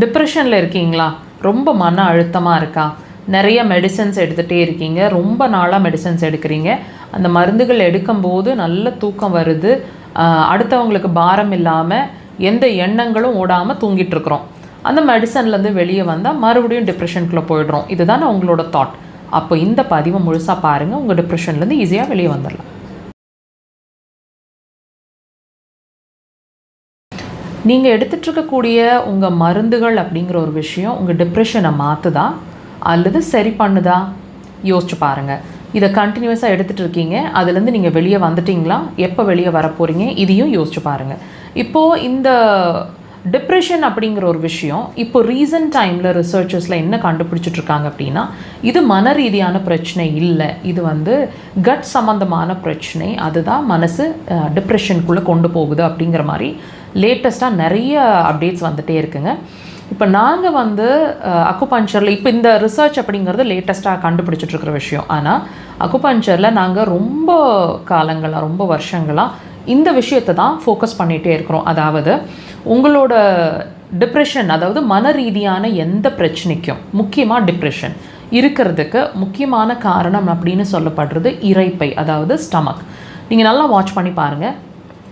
டிப்ரெஷனில் இருக்கீங்களா? ரொம்ப மன அழுத்தமாக இருக்கா? நிறைய மெடிசன்ஸ் எடுத்துகிட்டே இருக்கீங்க, ரொம்ப நாளாக மெடிசன்ஸ் எடுக்கிறீங்க, அந்த மருந்துகள் எடுக்கும்போது நல்ல தூக்கம் வருது, அடுத்தவங்களுக்கு பாரம் இல்லாமல் எந்த எண்ணங்களும் ஓடாமல் தூங்கிட்டுருக்குறோம். அந்த மெடிசன்லேருந்து வெளியே வந்தால் மறுபடியும் டிப்ரெஷனுக்குள்ளே போயிடுறோம். இதுதான் உங்களோட தாட். அப்போ இந்த பதிவை முழுசாக பாருங்கள், உங்கள் டிப்ரெஷன்லேருந்து ஈஸியாக வெளியே வந்துடலாம். நீங்கள் எடுத்துகிட்ருக்கக்கூடிய உங்கள் மருந்துகள் அப்படிங்கிற ஒரு விஷயம் உங்கள் டிப்ரெஷனை மாற்றுதா அல்லது சரி பண்ணுதா? யோசிச்சு பாருங்கள். இதை கண்டினியூஸாக எடுத்துகிட்டு இருக்கீங்க, அதுலேருந்து நீங்கள் வெளியே வந்துட்டிங்களா? எப்போ வெளியே வர போகிறீங்க? இதையும் யோசிச்சு பாருங்கள். இப்போது இந்த டிப்ரெஷன் அப்படிங்கிற ஒரு விஷயம் இப்போ ரீசன்ட் டைமில் ரிசர்ச்சர்ஸில் என்ன கண்டுபிடிச்சிட்ருக்காங்க அப்படின்னா, இது மன ரீதியான பிரச்சனை இல்லை, இது கட் சம்மந்தமான பிரச்சனை, அதுதான் மனசு டிப்ரெஷனுக்குள்ளே கொண்டு போகுது அப்படிங்கிற மாதிரி லேட்டஸ்ட்டாக நிறைய அப்டேட்ஸ் வந்துகிட்டே இருக்குங்க. இப்போ நாங்கள் அக்குபஞ்சரில் இப்போ இந்த ரிசர்ச் அப்படிங்கிறது லேட்டஸ்ட்டாக கண்டுபிடிச்சிட்ருக்கிற விஷயம். ஆனால் அக்குபஞ்சரில் நாங்கள் ரொம்ப காலங்களாக, ரொம்ப வருஷங்களாக இந்த விஷயத்தை தான் ஃபோக்கஸ் பண்ணிகிட்டே இருக்கிறோம். அதாவது உங்களோட டிப்ரெஷன், அதாவது மன ரீதியான எந்த பிரச்சனைக்கும், முக்கியமாக டிப்ரெஷன் இருக்கிறதுக்கு முக்கியமான காரணம் அப்படின்னு சொல்லப்படுறது இரைப்பை, அதாவது ஸ்டமக். நீங்கள் நல்லா வாட்ச் பண்ணி பாருங்கள்.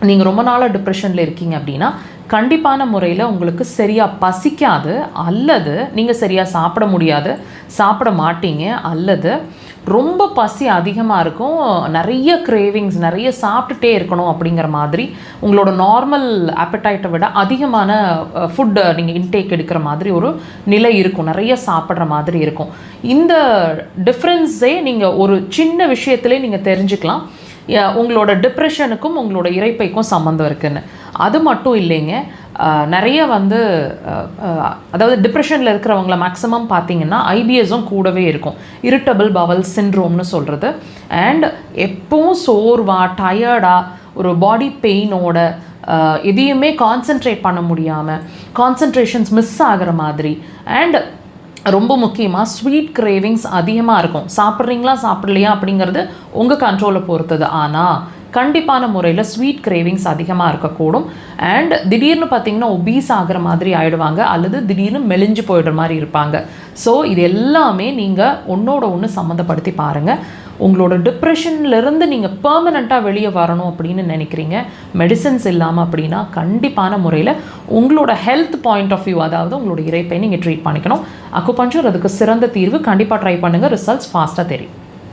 நீங்கள் ரொம்ப நாளாக டிப்ரெஷனில் இருக்கீங்க அப்படின்னா கண்டிப்பான முறையில் உங்களுக்கு சரியாக பசிக்காது, அல்லது நீங்கள் சரியாக சாப்பிட முடியாது, சாப்பிட மாட்டீங்க, அல்லது ரொம்ப பசி அதிகமாக இருக்கும், நிறைய கிரேவிங்ஸ், நிறைய சாப்பிட்டுட்டே இருக்கணும் அப்படிங்கிற மாதிரி உங்களோட நார்மல் ஆப்படைட்டை விட அதிகமான ஃபுட்டை நீங்கள் இன்டேக் எடுக்கிற மாதிரி ஒரு நிலை இருக்கும், நிறைய சாப்பிட்ற மாதிரி இருக்கும். இந்த டிஃப்ரென்ஸே நீங்கள் ஒரு சின்ன விஷயத்துலேயே நீங்கள் தெரிஞ்சுக்கலாம் உங்களோட டிப்ரெஷனுக்கும் உங்களோட இரைப்பைக்கும் சம்மந்தம் இருக்குதுன்னு. அது மட்டும் இல்லைங்க, நிறைய அதாவது டிப்ரெஷனில் இருக்கிறவங்கள மேக்ஸிமம் பார்த்தீங்கன்னா ஐபிஎஸும் கூடவே இருக்கும், இரிட்டபிள் பவல் சிண்ட்ரோம்னு சொல்கிறது. அண்ட் எப்பவும் சோர்வாக, டயர்டாக, ஒரு பாடி பெயினோட, எதையுமே கான்சென்ட்ரேட் பண்ண முடியாமல், கான்சென்ட்ரேஷன்ஸ் மிஸ் ஆகிற மாதிரி, அண்ட் ரொம்ப முக்கியமாக ஸ்வீட் கிரேவிங்ஸ் அதிகமாக இருக்கும். சாப்பிட்றீங்களா சாப்பிட்லையா அப்படிங்கிறது உங்கள் கண்ட்ரோலில் பொறுத்தது. ஆனால் கண்டிப்பான முறையில் ஸ்வீட் கிரேவிங்ஸ் அதிகமாக இருக்கக்கூடும். அண்ட் திடீர்னு பார்த்திங்கன்னா ஒபீஸ் ஆகிற மாதிரி ஆகிடுவாங்க, அல்லது திடீர்னு மெலிஞ்சு போயிடுற மாதிரி இருப்பாங்க. ஸோ இது எல்லாமே நீங்கள் ஒன்றோட ஒன்று சம்மந்தப்படுத்தி பாருங்கள். உங்களோட டிப்ரெஷன்லேருந்து நீங்கள் பெர்மனெண்ட்டாக வெளியே வரணும் அப்படின்னு நினைக்கிறீங்க, மெடிசன்ஸ் இல்லாமல் அப்படின்னா கண்டிப்பான முறையில் உங்களோட ஹெல்த் பாயிண்ட் ஆஃப் வியூ, அதாவது உங்களோட இரைப்பை நீங்கள் ட்ரீட் பண்ணிக்கணும். அக்குபஞ்சர் அதுக்கு சிறந்த தீர்வு. கண்டிப்பாக ட்ரை பண்ணுங்கள், ரிசல்ட்ஸ் ஃபாஸ்ட்டாக தெரியும்.